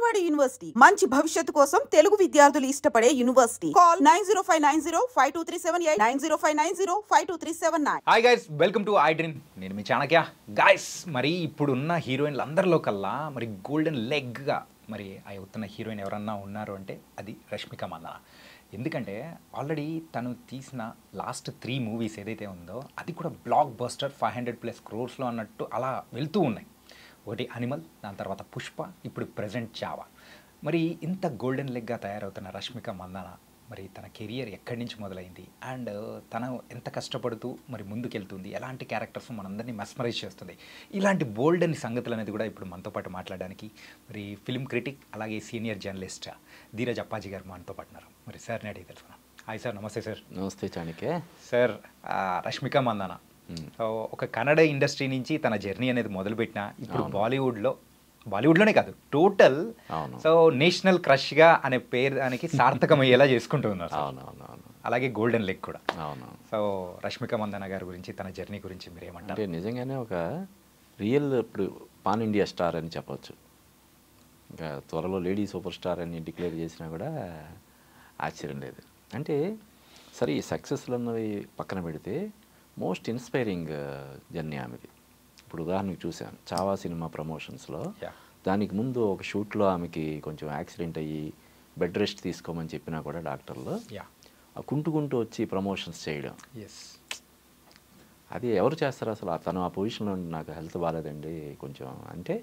Vijayawada university మంచి భవిష్యత్తు కోసం తెలుగు విద్యార్థులు ఇష్టపడే university. Call 9059052378 9059052379. Hi guys, welcome to I dream. నేను మీ చాణక్య. గైస్, మరి ఇప్పుడున్న హీరోయిన్లు అందరిలో కల్లా మరి గోల్డెన్ లెగ్గా మరి అవుతున్న హీరోయిన్ ఎవరన్నా ఉన్నారు అంటే అది రష్మిక మందన. ఎందుకంటే ఆల్రెడీ తను తీసిన లాస్ట్ 3 మూవీస్ ఏదైతే ఉందో అది కూడా బ్లాక్ బస్టర్ 500+ crores అన్నట్టు అలా వెళ్తూ ఉన్నాయి. ఒకటి అనిమల్, దాని తర్వాత పుష్ప, ఇప్పుడు ప్రజెంట్ చావా. మరి ఇంత గోల్డెన్ లెగ్గా తయారవుతున్న రష్మిక మందన మరి తన కెరియర్ ఎక్కడి నుంచి మొదలైంది అండ్ తను ఎంత కష్టపడుతూ మరి ముందుకెళ్తుంది, ఎలాంటి క్యారెక్టర్స్ మనందరినీ మెస్మరైజ్ చేస్తుంది, ఇలాంటి బోల్డ్ అని సంగతులు అనేది కూడా ఇప్పుడు మనతో పాటు మాట్లాడడానికి మరి ఫిల్మ్ క్రిటిక్ అలాగే సీనియర్ జర్నలిస్ట్ ధీరజ్ అప్పాజీ గారు మనతో పాటు ఉన్నారు. మరి సార్ని అడిగి తెలుసుకున్నాం. Hi sir. నమస్తే సార్. నమస్తే చాణక్య సార్. రష్మిక మందన ఒక కన్నడ ఇండస్ట్రీ నుంచి తన జర్నీ అనేది మొదలుపెట్టిన ఇప్పుడు బాలీవుడ్లోనే కాదు టోటల్ సో నేషనల్ క్రష్గా అనే పేరు దానికి సార్థకమయ్యేలా చేసుకుంటూ ఉన్నారు. అలాగే గోల్డెన్ లెగ్ కూడా. సో రష్మిక మందన గారి గురించి, తన జర్నీ గురించి మీరు ఏమంటారు? అంటే నిజంగానే ఒక రియల్ ఇప్పుడు పాన్ ఇండియా స్టార్ అని చెప్పవచ్చు. ఇంకా త్వరలో లేడీ సూపర్ స్టార్ అని డిక్లేర్ చేసినా కూడా ఆశ్చర్యం లేదు. అంటే సరే, ఈ సక్సెస్లు అన్నవి పక్కన పెడితే మోస్ట్ ఇన్స్పైరింగ్ జర్నీ ఆమెది. ఇప్పుడు ఉదాహరణకు చూశాను చావా సినిమా ప్రమోషన్స్లో, దానికి ముందు ఒక షూట్లో ఆమెకి కొంచెం యాక్సిడెంట్ అయ్యి బెడ్ రెస్ట్ తీసుకోమని చెప్పినా కూడా డాక్టర్లు కుంటూ వచ్చి ప్రమోషన్స్ చేయడం, అది ఎవరు చేస్తారు అసలు? తను ఆ పొజిషన్లో నాకు హెల్త్ బాగాలేదండి కొంచెం అంటే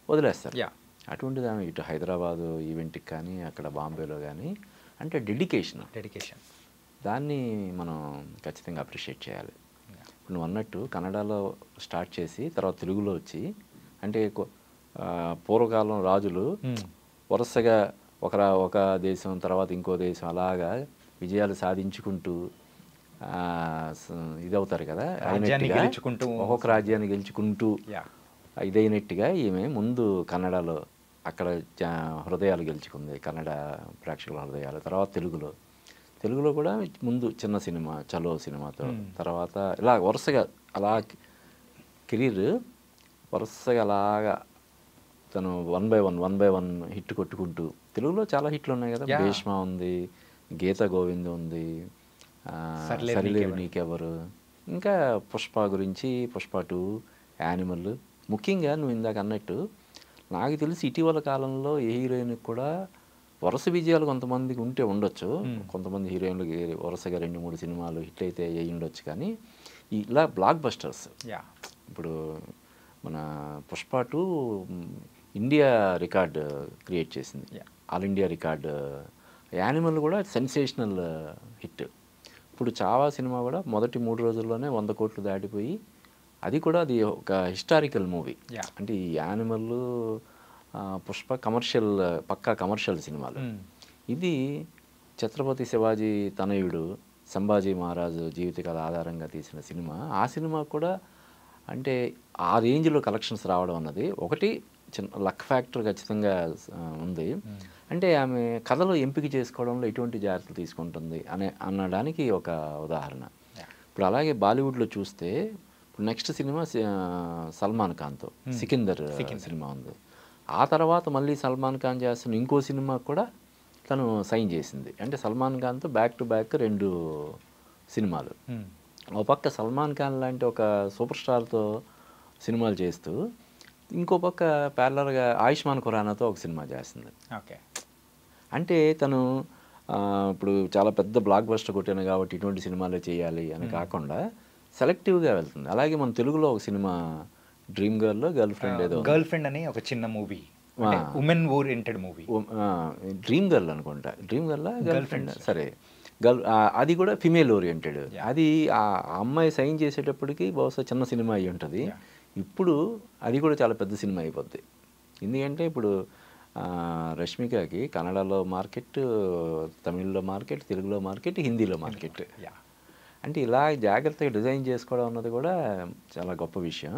వదిలేస్తారు. అటువంటిది ఆమె ఇటు హైదరాబాదు ఈవెంట్కి కానీ అక్కడ బాంబేలో కానీ అంటే డెడికేషన్ దాన్ని మనం ఖచ్చితంగా అప్రిషియేట్ చేయాలి. ఇప్పుడు నువ్వు అన్నట్టు కన్నడలో స్టార్ట్ చేసి తర్వాత తెలుగులో వచ్చి, అంటే పూర్వకాలం రాజులు వరుసగా ఒక దేశం తర్వాత ఇంకో దేశం అలాగా విజయాలు సాధించుకుంటూ ఇదవుతారు కదా, ఒక్కొక్క రాజ్యాన్ని గెలుచుకుంటూ ఇదైనట్టుగా ఈమె ముందు కన్నడలో అక్కడ హృదయాలు గెలుచుకుంది, కన్నడ ప్రేక్షకుల హృదయాలు. తర్వాత తెలుగులో కూడా ముందు చిన్న సినిమా చలో సినిమాతో, తర్వాత ఇలా వరుసగా అలా కెరీర్ వరుసగా అలాగా తను వన్ బై వన్ హిట్ కొట్టుకుంటూ, తెలుగులో చాలా హిట్లు ఉన్నాయి కదా, భీష్మ ఉంది, గీత గోవింద్ ఉంది, సరిలేరు నీకెవరు, ఇంకా పుష్ప గురించి పుష్ప 2, యానిమల్. ముఖ్యంగా నువ్వు ఇందాక అన్నట్టు నాకు తెలిసి ఇటీవల కాలంలో ఏ హీరోయిన్కి కూడా వరుస విజయాలు కొంతమందికి ఉంటే ఉండొచ్చు, కొంతమంది హీరోయిన్లకి వరుసగా 2-3 సినిమాలు హిట్ అయితే అయ్యి ఉండొచ్చు, కానీ ఇలా బ్లాక్ బస్టర్స్ ఇప్పుడు మన పుష్ప 2 ఇండియా రికార్డ్ క్రియేట్ చేసింది, ఆల్ ఇండియా రికార్డ్. యానిమల్ కూడా సెన్సేషనల్ హిట్. ఇప్పుడు చావా సినిమా కూడా మొదటి 3 రోజుల్లోనే 100 కోట్లు దాటిపోయి, అది కూడా అది ఒక హిస్టారికల్ మూవీ. అంటే ఈ యానిమల్ పుష్ప పక్కా కమర్షియల్ సినిమాలు. ఇది ఛత్రపతి శివాజీ తనయుడు సంభాజీ మహారాజు జీవిత కథ ఆధారంగా తీసిన సినిమా. ఆ సినిమా కూడా అంటే ఆ రేంజ్లో కలెక్షన్స్ రావడం అన్నది ఒకటి చిన్న లక్ ఫ్యాక్టర్ ఖచ్చితంగా ఉంది. అంటే ఆమె కథలో ఎంపిక చేసుకోవడంలో ఎటువంటి జాగ్రత్తలు తీసుకుంటుంది అనడానికి ఒక ఉదాహరణ. ఇప్పుడు అలాగే బాలీవుడ్లో చూస్తే ఇప్పుడు నెక్స్ట్ సినిమా సల్మాన్ ఖాన్తో సికిందర్ సినిమా ఉంది. ఆ తర్వాత మళ్ళీ సల్మాన్ ఖాన్ చేస్తున్న ఇంకో సినిమా కూడా తను సైన్ చేసింది. అంటే సల్మాన్ ఖాన్తో బ్యాక్ టు బ్యాక్ 2 సినిమాలు. ఒక పక్క సల్మాన్ ఖాన్ లాంటి ఒక సూపర్ స్టార్తో సినిమాలు చేస్తూ, ఇంకో పక్క ప్యారలర్గా ఆయుష్మాన్ ఖురానాతో ఒక సినిమా చేస్తుంది. అంటే తను ఇప్పుడు చాలా పెద్ద బ్లాక్ బస్టర్ కొట్టాను కాబట్టి ఇటువంటి సినిమాలే చేయాలి అని కాకుండా సెలెక్టివ్గా వెళ్తుంది. అలాగే మన తెలుగులో ఒక సినిమా డ్రీమ్ గర్ల్లో గర్ల్ ఫ్రెండ్ అని ఒక చిన్న movie, women oriented movie, dream girl అనుకుంటా, డ్రీమ్ గర్ల్ గర్ల్ ఫ్రెండ్ సరే అది కూడా ఫిమేల్ ఓరియంటెడ్. అది ఆ అమ్మాయి సైన్ చేసేటప్పటికి బహుశా చిన్న సినిమా అయి ఉంటుంది. ఇప్పుడు అది కూడా చాలా పెద్ద సినిమా అయిపోద్ది. ఎందుకంటే ఇప్పుడు రష్మికకి కన్నడలో మార్కెట్, తమిళ్లో మార్కెట్, తెలుగులో మార్కెట్, హిందీలో మార్కెట్. అంటే ఇలా జాగ్రత్తగా డిజైన్ చేసుకోవడం అన్నది కూడా చాలా గొప్ప విషయం.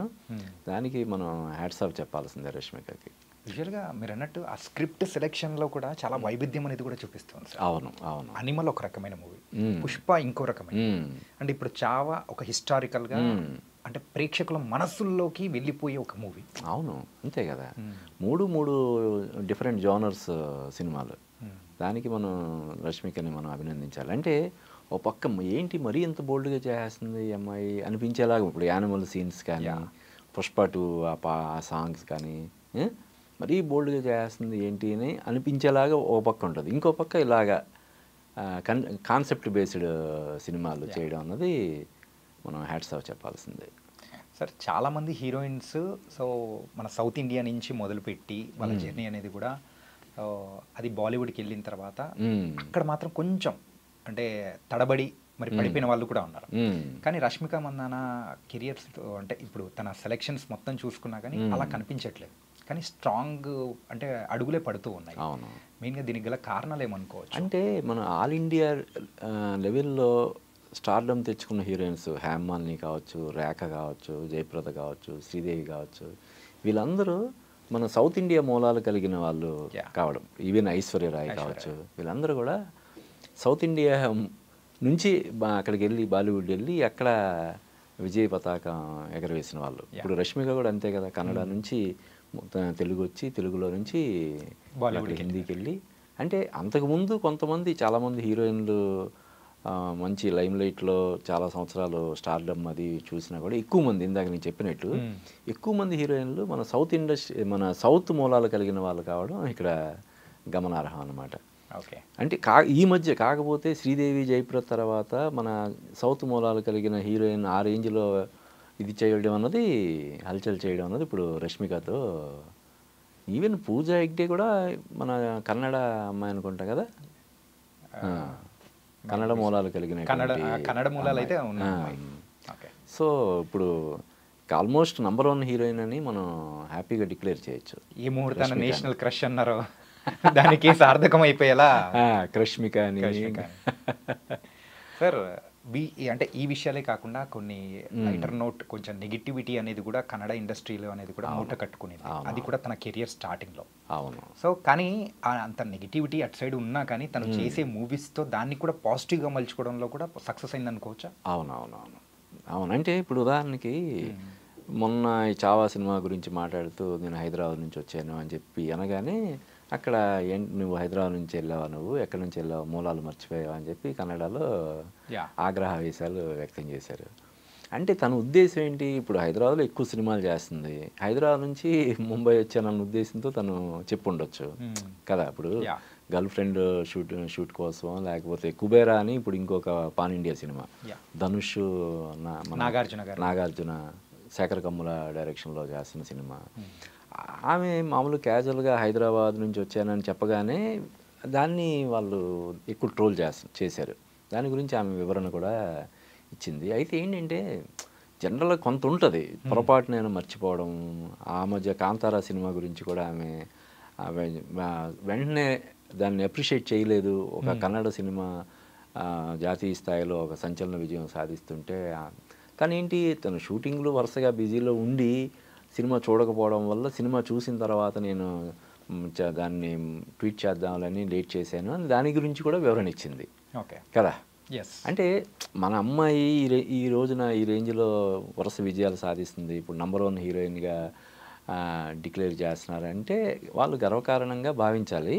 దానికి మనం హ్యాట్స్ ఆఫ్ చెప్పాల్సిందే రష్మికకి. యూజువల్గా మీరు అన్నట్టు ఆ స్క్రిప్ట్ సెలెక్షన్లో కూడా చాలా వైవిధ్యం అనేది కూడా చూపిస్తుంది సార్. అవును. అనిమల్ ఒక రకమైన మూవీ, పుష్ప ఇంకో రకమైన. అంటే ఇప్పుడు చావా ఒక హిస్టారికల్గా అంటే ప్రేక్షకుల మనస్సుల్లోకి వెళ్ళిపోయే ఒక మూవీ. అవును, అంతే కదా. మూడు డిఫరెంట్ జోనర్స్ సినిమాలు. దానికి మనం రష్మికని మనం అభినందించాలి. అంటే ఓ పక్క ఏంటి మరీ ఎంత బోల్డ్గా చేస్తుంది ఈ అమ్మాయి అనిపించేలాగా, ఇప్పుడు యానిమల్ సీన్స్ కానీ, పుష్ప 2 ఆ సాంగ్స్ కానీ మరీ బోల్డ్గా చేస్తుంది ఏంటి అని అనిపించేలాగా ఓ పక్క ఉంటుంది. ఇంకో పక్క ఇలాగా కాన్సెప్ట్ బేస్డ్ సినిమాలు చేయడం అన్నది మనం హ్యాట్స్ ఆఫ్ చెప్పాల్సిందే. సార్ చాలామంది హీరోయిన్స్ సో మన సౌత్ ఇండియా నుంచి మొదలుపెట్టి వాళ్ళ జర్నీ అనేది కూడా అది బాలీవుడ్కి వెళ్ళిన తర్వాత అక్కడ మాత్రం కొంచెం అంటే తడబడి మరి పడిపోయిన వాళ్ళు కూడా ఉన్నారు. కానీ రష్మిక మందాన కెరియర్స్ అంటే ఇప్పుడు తన సెలెక్షన్స్ మొత్తం చూసుకున్నా కానీ అలా కనిపించట్లేదు. కానీ స్ట్రాంగ్ అంటే అడుగులే పడుతూ ఉన్నాయి. అవును, మెయిన్గా దీనికి గల కారణాలు ఏమనుకోవచ్చు అంటే మన ఆల్ ఇండియా లెవెల్లో స్టార్డమ్ తెచ్చుకున్న హీరోయిన్స్ హేమాలిని కావచ్చు, రేఖ కావచ్చు, జయప్రద కావచ్చు, శ్రీదేవి కావచ్చు, వీళ్ళందరూ మన సౌత్ ఇండియా మూలాలు కలిగిన వాళ్ళు కావడం. ఈవెన్ ఐశ్వర్య రాయ్ కావచ్చు, వీళ్ళందరూ కూడా సౌత్ ఇండియా నుంచి అక్కడికి వెళ్ళి బాలీవుడ్ వెళ్ళి అక్కడ విజయ పతాకం ఎగరవేసిన వాళ్ళు. ఇప్పుడు రష్మిక కూడా అంతే కదా, కన్నడ నుంచి తెలుగు వచ్చి తెలుగులో నుంచి హిందీకి వెళ్ళి, అంటే అంతకుముందు చాలామంది హీరోయిన్లు మంచి లైమ్ లైట్లో చాలా సంవత్సరాలు స్టార్డమ్ అది చూసినా కూడా ఎక్కువ మంది, ఇందాక నేను చెప్పినట్టు ఎక్కువ మంది హీరోయిన్లు మన సౌత్ ఇండస్ట్రీ మన సౌత్ మూలాలు కలిగిన వాళ్ళు కావడం ఇక్కడ గమనార్హం అన్నమాట. ఓకే, అంటే ఈ మధ్య కాకపోతే శ్రీదేవి జయప్రద తర్వాత మన సౌత్ మూలాలు కలిగిన హీరోయిన్ ఆ రేంజ్లో ఇది చేయడం అన్నది, హల్చల్ చేయడం అన్నది ఇప్పుడు రష్మికతో. ఈవెన్ పూజా హెగ్డే కూడా మన కన్నడ అమ్మాయి అనుకుంటా కదా, కన్నడ మూలాలు కలిగిన కన్నడ మూలాలు అయితే ఉన్నాయి. సో ఇప్పుడు ఆల్మోస్ట్ నంబర్ 1 హీరోయిన్ అని మనం హ్యాపీగా డిక్లేర్ చేయొచ్చు. ఈ ముహూర్తాన్ని నేషనల్ క్రష్ అన్నారు, దానికి సార్థకం అయిపోయేలా రష్మిక అని. సార్ అంటే ఈ విషయాలే కాకుండా కొన్ని లైటర్ నోట్ కొంచెం నెగిటివిటీ అనేది కూడా కన్నడ ఇండస్ట్రీలో అనేది కూడా మూట కట్టుకునేది, అది కూడా తన కెరియర్ స్టార్టింగ్లో. అవును. సో కానీ అంత నెగిటివిటీ అటు సైడ్ ఉన్నా కానీ తను చేసే మూవీస్తో దాన్ని కూడా పాజిటివ్గా మలుచుకోవడంలో కూడా సక్సెస్ అయింది అనుకోవచ్చా? అవును. అంటే ఇప్పుడు ఉదాహరణకి మొన్న ఈ చావా సినిమా గురించి మాట్లాడుతూ నేను హైదరాబాద్ నుంచి వచ్చాను అని చెప్పి అనగానే అక్కడ నువ్వు హైదరాబాద్ నుంచి వెళ్ళావా, నువ్వు ఎక్కడి నుంచి వెళ్ళావు, మూలాలు మర్చిపోయావా అని చెప్పి కన్నడలో ఆగ్రహావేశాలు వ్యక్తం చేశారు. అంటే తన ఉద్దేశం ఏంటి, ఇప్పుడు హైదరాబాద్లో ఎక్కువ సినిమాలు చేస్తుంది, హైదరాబాద్ నుంచి ముంబై వచ్చానన్న ఉద్దేశంతో తను చెప్పుండొచ్చు కదా. ఇప్పుడు గర్ల్ ఫ్రెండ్ షూట్ కోసం, లేకపోతే కుబేరా అని ఇప్పుడు ఇంకొక pan India cinema Dhanush Nagarjuna Sekhar Kammula డైరెక్షన్లో చేస్తున్న సినిమా, ఆమె మామూలు క్యాజువల్గా హైదరాబాద్ నుంచి వచ్చానని చెప్పగానే దాన్ని వాళ్ళు ఎక్కువ ట్రోల్ చేశారు. దాని గురించి ఆమె వివరణ కూడా ఇచ్చింది. అయితే ఏంటంటే జనరల్గా కొంత ఉంటుంది పొరపాటు నేను మర్చిపోవడం. ఆ మధ్య కాంతారా సినిమా గురించి కూడా ఆమె వెంటనే దాన్ని అప్రిషియేట్ చేయలేదు. ఒక కన్నడ సినిమా జాతీయ స్థాయిలో ఒక సంచలన విజయం సాధిస్తుంటే కానీ ఏంటి తను షూటింగ్లు వరుసగా బిజీలో ఉండి సినిమా చూడకపోవడం వల్ల సినిమా చూసిన తర్వాత నేను దాన్ని ట్వీట్ చేద్దామని లేట్ చేశాను అని దాని గురించి కూడా వివరణ ఇచ్చింది కదా. అంటే మన అమ్మాయి ఈ రోజున ఈ రేంజ్లో వరుస విజయాలు సాధిస్తుంది, ఇప్పుడు నంబర్ 1 హీరోయిన్గా డిక్లేర్ చేస్తున్నారంటే వాళ్ళు గర్వకారణంగా భావించాలి.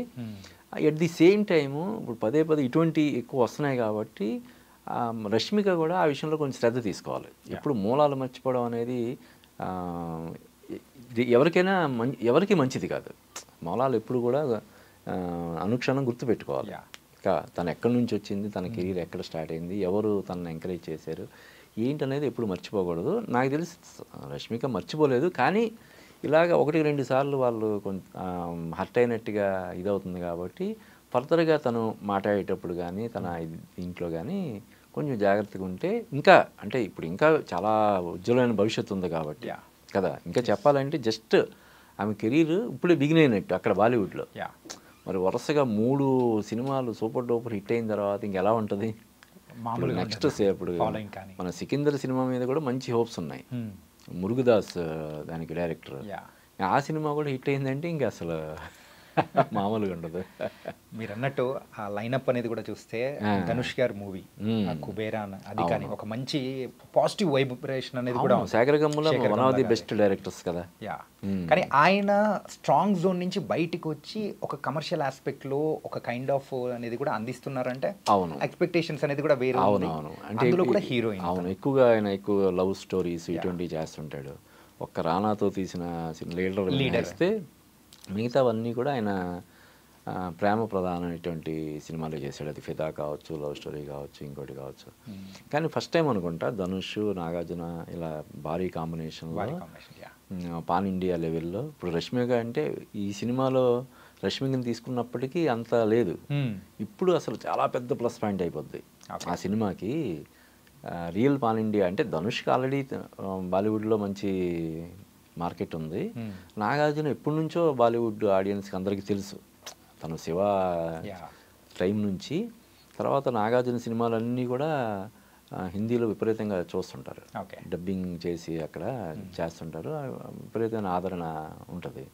ఎట్ ది సేమ్ టైము ఇప్పుడు పదే ఇటువంటి ఎక్కువ వస్తున్నాయి కాబట్టి రష్మిక కూడా ఆ విషయంలో కొంచెం శ్రద్ధ తీసుకోవాలి. ఎప్పుడు మూలాలు మర్చిపోవడం అనేది ఎవరికి మంచిది కాదు. మూలాలు ఎప్పుడు కూడా అనుక్షణం గుర్తుపెట్టుకోవాలి. తను ఎక్కడి నుంచి వచ్చింది, తన కెరీర్ ఎక్కడ స్టార్ట్ అయింది, ఎవరు తనని ఎంకరేజ్ చేశారు ఏంటనేది ఎప్పుడు మర్చిపోకూడదు. నాకు తెలిసి రష్మిక మర్చిపోలేదు, కానీ ఇలాగ 1-2 సార్లు వాళ్ళు కొంచెం హర్ట్ అయినట్టుగా ఇదవుతుంది కాబట్టి ఫర్దర్గా తను మాట్లాడేటప్పుడు కానీ తన ఇంట్లో కానీ కొంచెం జాగ్రత్తగా ఉంటే ఇంకా అంటే ఇప్పుడు ఇంకా చాలా ఉజ్వలమైన భవిష్యత్తు ఉంది కాబట్టి కదా. ఇంకా చెప్పాలంటే జస్ట్ ఆమె కెరీర్ ఇప్పుడే బిగిన్ అయినట్టు అక్కడ బాలీవుడ్లో. మరి వరుసగా 3 సినిమాలు సూపర్ డూపర్ హిట్ అయిన తర్వాత ఇంకెలా ఉంటుంది నెక్స్ట్. ఇప్పుడు మన సికిందర్ సినిమా మీద కూడా మంచి హోప్స్ ఉన్నాయి. మురుగదాస్ దానికి డైరెక్టర్. ఆ సినిమా కూడా హిట్ అయిందంటే ఇంకా అసలు మామూలుగా ఉండదు. మీరు అన్నట్టు ఆ లైనప్ అనేది కూడా చూస్తే ధనుష్ గారి మూవీ కుబేరా అది కానీ ఒక మంచి పాజిటివ్ వైబ్రేషన్ అనేది కూడా Sekhar Kammula one of the best directors కదా. యా, కానీ ఆయన స్ట్రాంగ్ జోన్ నుంచి బయటికి వచ్చి ఒక కమర్షియల్ ఆస్పెక్ట్ లో ఒక కైండ్ ఆఫ్ అనేది కూడా అందిస్తున్నారంటే అవును, ఎక్స్పెక్టేషన్స్ అనేది కూడా వేరే. అవునవును, అంటే అందులో కూడా హీరోయిన్. అవును, ఎక్కువగా ఆయన ఎక్కువ లవ్ స్టోరీస్ ఇటువంటివి చేస్తుంటాడు. ఒక్క రానాతో తీసిన లీడర్ ఇస్తే మిగతావన్నీ కూడా ఆయన ప్రేమ ప్రధానమైనటువంటి సినిమాలు చేశాడు. అది ఫిదా కావచ్చు, లవ్ స్టోరీ కావచ్చు, ఇంకోటి కావచ్చు. కానీ ఫస్ట్ టైం అనుకుంటా ధనుష్ నాగార్జున ఇలా భారీ కాంబినేషన్లో పాన్ ఇండియా లెవెల్లో. ఇప్పుడు రష్మిక అంటే ఈ సినిమాలో రష్మికని తీసుకున్నప్పటికీ అంత లేదు, ఇప్పుడు అసలు చాలా పెద్ద ప్లస్ పాయింట్ అయిపోద్ది ఆ సినిమాకి. రియల్ పాన్ ఇండియా అంటే ధనుష్కి ఆల్రెడీ బాలీవుడ్లో మంచి మార్కెట్ ఉంది. నాగార్జున ఎప్పటి నుంచో బాలీవుడ్ ఆడియన్స్కి అందరికీ తెలుసు, తను శివ టైం నుంచి. తర్వాత నాగార్జున సినిమాలన్నీ కూడా హిందీలో విపరీతంగా చూస్తుంటారు, డబ్బింగ్ చేసి అక్కడ చేస్తుంటారు, విపరీతమైన ఆదరణ ఉంటుంది.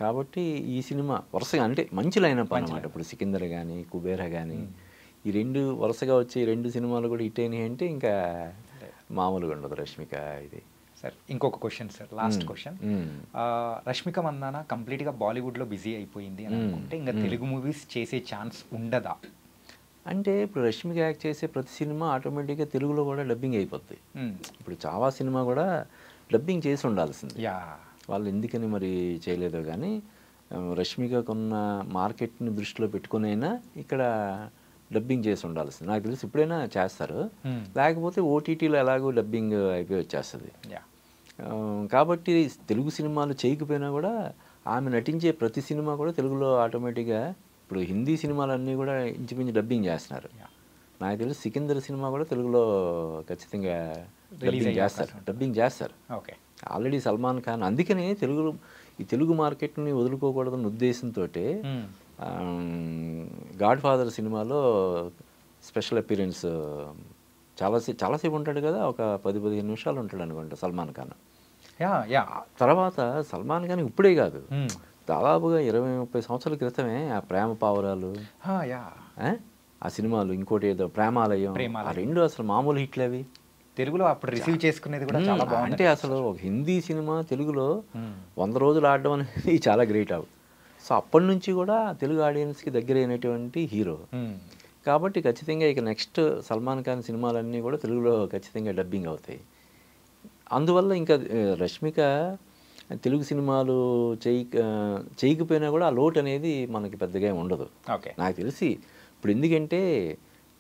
కాబట్టి ఈ సినిమా వరుసగా అంటే మంచి లైనప్ అన్నమాట. ఇప్పుడు సికిందర్ కానీ కుబేరా కానీ ఈ రెండు వరుసగా వచ్చే ఈ రెండు సినిమాలు కూడా హిట్ అయినాయి అంటే ఇంకా మామూలుగా ఉండదు రష్మిక ఇది. సార్ ఇంకొక question sir, last question. Rashmika Mandanna కంప్లీట్గా బాలీవుడ్లో బిజీ అయిపోయింది అని అనుకుంటే ఇంకా తెలుగు మూవీస్ చేసే ఛాన్స్ ఉండదా? అంటే ఇప్పుడు రష్మిక యాక్ట్ చేసే ప్రతి సినిమా ఆటోమేటిక్గా తెలుగులో కూడా డబ్బింగ్ అయిపోద్ది. ఇప్పుడు చావా సినిమా కూడా డబ్బింగ్ చేసి ఉండాల్సింది, వాళ్ళు ఎందుకని మరి చేయలేదో కానీ రష్మికకున్న మార్కెట్ని దృష్టిలో పెట్టుకునైనా ఇక్కడ డబ్బింగ్ చేసి ఉండాల్సింది. నాకు తెలిసి ఇప్పుడైనా చేస్తారు, లేకపోతే ఓటీటీలో ఎలాగో డబ్బింగ్ అయిపోయి వచ్చేస్తుంది. కాబట్టి తెలుగు సినిమాలు చేయకపోయినా కూడా ఆమె నటించే ప్రతి సినిమా కూడా తెలుగులో ఆటోమేటిక్గా. ఇప్పుడు హిందీ సినిమాలన్నీ కూడా ఇంచుమించు డబ్బింగ్ చేస్తున్నారు. నాకు తెలిసి సికిందర్ సినిమా కూడా తెలుగులో ఖచ్చితంగా డబ్బింగ్ చేస్తారు. ఆల్రెడీ సల్మాన్ ఖాన్ అందుకని ఈ తెలుగు మార్కెట్ని వదులుకోకూడదన్న ఉద్దేశంతో గాడ్ ఫాదర్ సినిమాలో స్పెషల్ అపీరెన్స్ చాలాసేపు ఉంటాడు కదా, ఒక 10-15 నిమిషాలు ఉంటాడు అనుకుంటా సల్మాన్ ఖాన్. తర్వాత సల్మాన్ ఖాన్ ఇప్పుడే కాదు, దాదాపుగా 20-30 సంవత్సరాల క్రితమే ఆ ప్రేమ పావురాలు ఆ సినిమాలు, ఇంకోటి ఏదో ప్రేమాలయం, ఆ రెండు అసలు మామూలు హిట్లు అవి. తెలుగులో అప్పుడు రిసీవ్ చేసుకునేది కూడా చాలా బాగుంది. అంటే అసలు ఒక హిందీ సినిమా తెలుగులో 100 రోజులు ఆడడం అనేది చాలా గ్రేట్ అవి. సో అప్పటి నుంచి కూడా తెలుగు ఆడియన్స్కి దగ్గర అయినటువంటి హీరో. కాబట్టి ఖచ్చితంగా ఇక నెక్స్ట్ సల్మాన్ ఖాన్ సినిమాలన్నీ కూడా తెలుగులో ఖచ్చితంగా డబ్బింగ్ అవుతాయి. అందువల్ల ఇంకా రష్మిక తెలుగు సినిమాలు చేయకపోయినా కూడా ఆ లోటు అనేది మనకి పెద్దగా ఉండదు నాకు తెలిసి. ఇప్పుడు ఎందుకంటే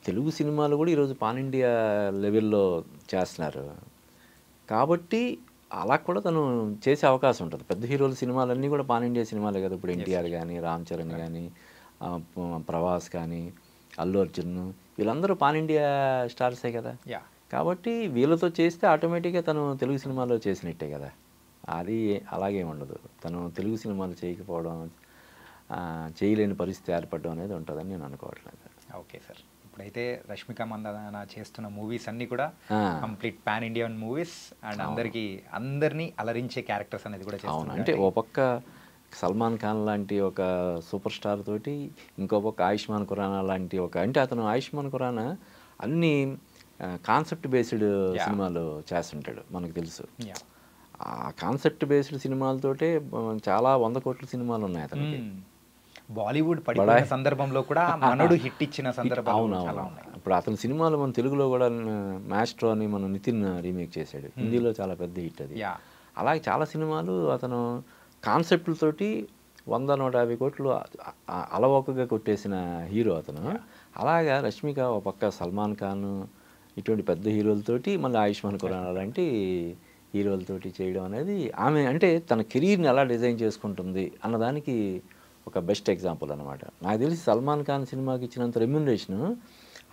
తెలుగు సినిమాలు కూడా ఈరోజు పాన్ ఇండియా లెవెల్లో చేస్తున్నారు కాబట్టి అలా కూడా తను చేసే అవకాశం ఉంటుంది. పెద్ద హీరోల సినిమాలన్నీ కూడా పాన్ ఇండియా సినిమాలే కదా. ఇప్పుడు ఎన్టీఆర్ కానీ, రామ్ చరణ్ కానీ, ప్రభాస్ కానీ, అల్లు అర్జున్, వీళ్ళందరూ పాన్ ఇండియా స్టార్సే కదా. కాబట్టి వీళ్ళతో చేస్తే ఆటోమేటిక్గా తను తెలుగు సినిమాలో చేసినట్టే కదా. అది అలాగే ఉండదు, తను తెలుగు సినిమాలు చేయకపోవడం, చేయలేని పరిస్థితి ఏర్పడడం అనేది ఉంటుందని నేను అనుకోవట్లేదు. ఓకే సార్, ఇప్పుడైతే రష్మిక మందాన చేస్తున్న మూవీస్ అన్నీ కూడా complete pan Indian movies and అందరినీ అలరించే క్యారెక్టర్స్ అనేది కూడా చేస్తున్నారు. అంటే ఓ పక్క సల్మాన్ ఖాన్ లాంటి ఒక సూపర్ స్టార్ తోటి, ఇంకో పక్క ఆయుష్మాన్ ఖురానా లాంటి అంటే అతను ఆయుష్మాన్ ఖురానా అన్ని కాన్సెప్ట్ బేస్డ్ సినిమాలు చేస్తుంటాడు మనకు తెలుసు. ఆ కాన్సెప్ట్ బేస్డ్ సినిమాలతోటే చాలా 100 కోట్ల సినిమాలు ఉన్నాయి అతనికి. బాలీవుడ్ పడిపోయిన సందర్భంలో కూడా మనడు హిట్ ఇచ్చిన సందర్భాలు చాలా ఉన్నాయి. ఇప్పుడు అతని సినిమాలు మన తెలుగులో కూడా మాస్ట్రో అని మన నితిన్ రీమేక్ చేశాడు, హిందీలో చాలా పెద్ద హిట్ అది. అలాగే చాలా సినిమాలు అతను కాన్సెప్ట్లతోటి 100-150 కోట్లు అలవోకగా కొట్టేసిన హీరో అతను. అలాగా రష్మిక ఒక పక్క సల్మాన్ ఖాన్ ఇటువంటి పెద్ద హీరోలతోటి, మళ్ళీ ఆయుష్మాన్ ఖురానా లాంటి హీరోలతోటి చేయడం అనేది ఆమె అంటే తన కెరీర్ని ఎలా డిజైన్ చేసుకుంటుంది అన్నదానికి ఒక బెస్ట్ ఎగ్జాంపుల్ అనమాట. నాకు తెలిసి సల్మాన్ ఖాన్ సినిమాకి ఇచ్చినంత రెమ్యునరేషన్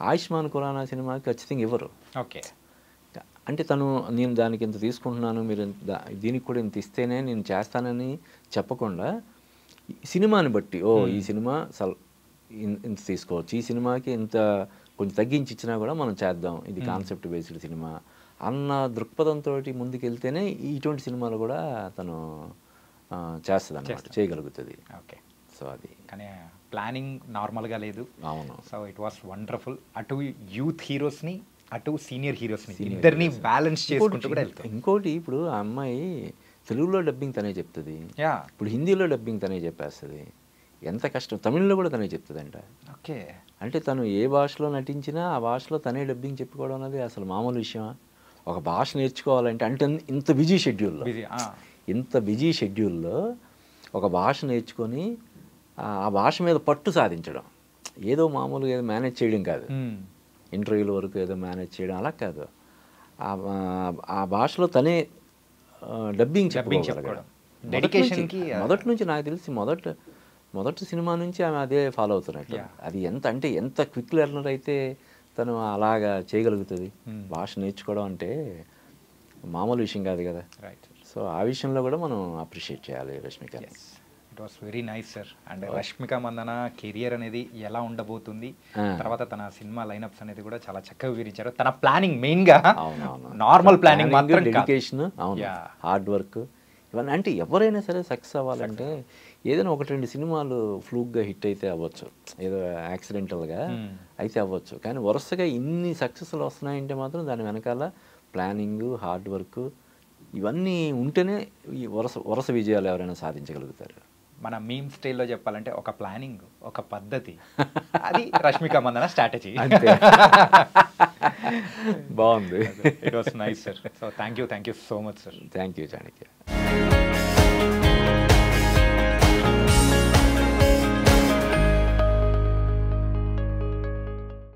ఆయుష్మాన్ ఖురానా సినిమాకి ఖచ్చితంగా ఇవ్వరు. అంటే నేను దానికి ఇంత తీసుకుంటున్నాను, మీరు దీనికి కూడా ఇంత ఇస్తేనే నేను చేస్తానని చెప్పకుండా సినిమాని బట్టి ఈ సినిమా ఇంత తీసుకోవచ్చు, ఈ సినిమాకి ఇంత కొంచెం తగ్గించి ఇచ్చినా కూడా మనం చేద్దాం, ఇది కాన్సెప్ట్ బేస్డ్ సినిమా అన్న దృక్పథంతో ముందుకెళ్తేనే ఇటువంటి సినిమాలు కూడా తను చేస్తుంది అన్నమాట, చేయగలుగుతుంది. సో అది కానీ ప్లానింగ్ నార్మల్గా లేదు. అవును. So it was wonderful. అటు యూత్ హీరోస్ని అటు సీనియర్ హీరోస్ని ఇద్దరిని బ్యాలెన్స్ చేసుకుంటూ కూడా వెళ్తాం. ఇంకోటి ఇప్పుడు ఆ అమ్మాయి తెలుగులో డబ్బింగ్ తనే చెప్తుంది, ఇప్పుడు హిందీలో డబ్బింగ్ తనే చెప్పేస్తుంది. ఎంత కష్టం. తమిళ్లో కూడా తనే చెప్తుందంట. ఓకే. అంటే తను ఏ భాషలో నటించినా ఆ భాషలో తనే డబ్బింగ్ చెప్పుకోవడం అనేది అసలు మామూలు విషయమా? ఒక భాష నేర్చుకోవాలంటే అంటే ఇంత బిజీ షెడ్యూల్లో ఒక భాష నేర్చుకొని ఆ భాష మీద పట్టు సాధించడం ఏదో మామూలుగా ఏదో మేనేజ్ చేయడం కాదు, ఇంటర్వ్యూల వరకు ఏదో మేనేజ్ చేయడం అలా కాదు. ఆ భాషలో తనే డబ్బింగ్ చెప్పుకోవడం. మొదటి నుంచి నాకు తెలిసి మొదటి సినిమా నుంచి ఆమె అదే ఫాలో అవుతున్నట్టు. అది ఎంత క్విక్ లెర్నర్ అయితే తను అలాగా చేయగలుగుతుంది. భాష నేర్చుకోవడం అంటే మామూలు విషయం కాదు కదా. సో ఆ విషయంలో కూడా మనం అప్రిషియేట్ చేయాలి Rashmika. It was very nice sir. And Rashmika Mandanna career అనేది ఎలా ఉండబోతుంది, తర్వాత తన సినిమా లైనప్స్ అనేది కూడా చాలా చక్కగా వివరించారు. తన ప్లానింగ్ మెయిన్గా నార్మల్ ప్లానింగ్ మాత్రం, డెడికేషన్, హార్డ్ వర్క్, ఇవన్నీ. అంటే ఎవరైనా సరే సక్సెస్ అవ్వాలంటే ఏదైనా 1-2 సినిమాలు ఫ్లూక్గా హిట్ అయితే అవ్వచ్చు, ఏదో యాక్సిడెంటల్గా అయితే అవ్వచ్చు. కానీ వరుసగా ఇన్ని సక్సెస్లు వస్తున్నాయంటే మాత్రం దాని వెనకాల ప్లానింగ్, హార్డ్ వర్క్ ఇవన్నీ ఉంటేనే ఈ వరుస విజయాలు ఎవరైనా సాధించగలుగుతారు. మన మీమ్ స్టైల్లో చెప్పాలంటే ఒక ప్లానింగ్, ఒక పద్ధతి, అది రష్మిక మందన స్ట్రాటజీ. బాగుంది. It was nice sir. So thank you so much sir. Thank you Chanakya.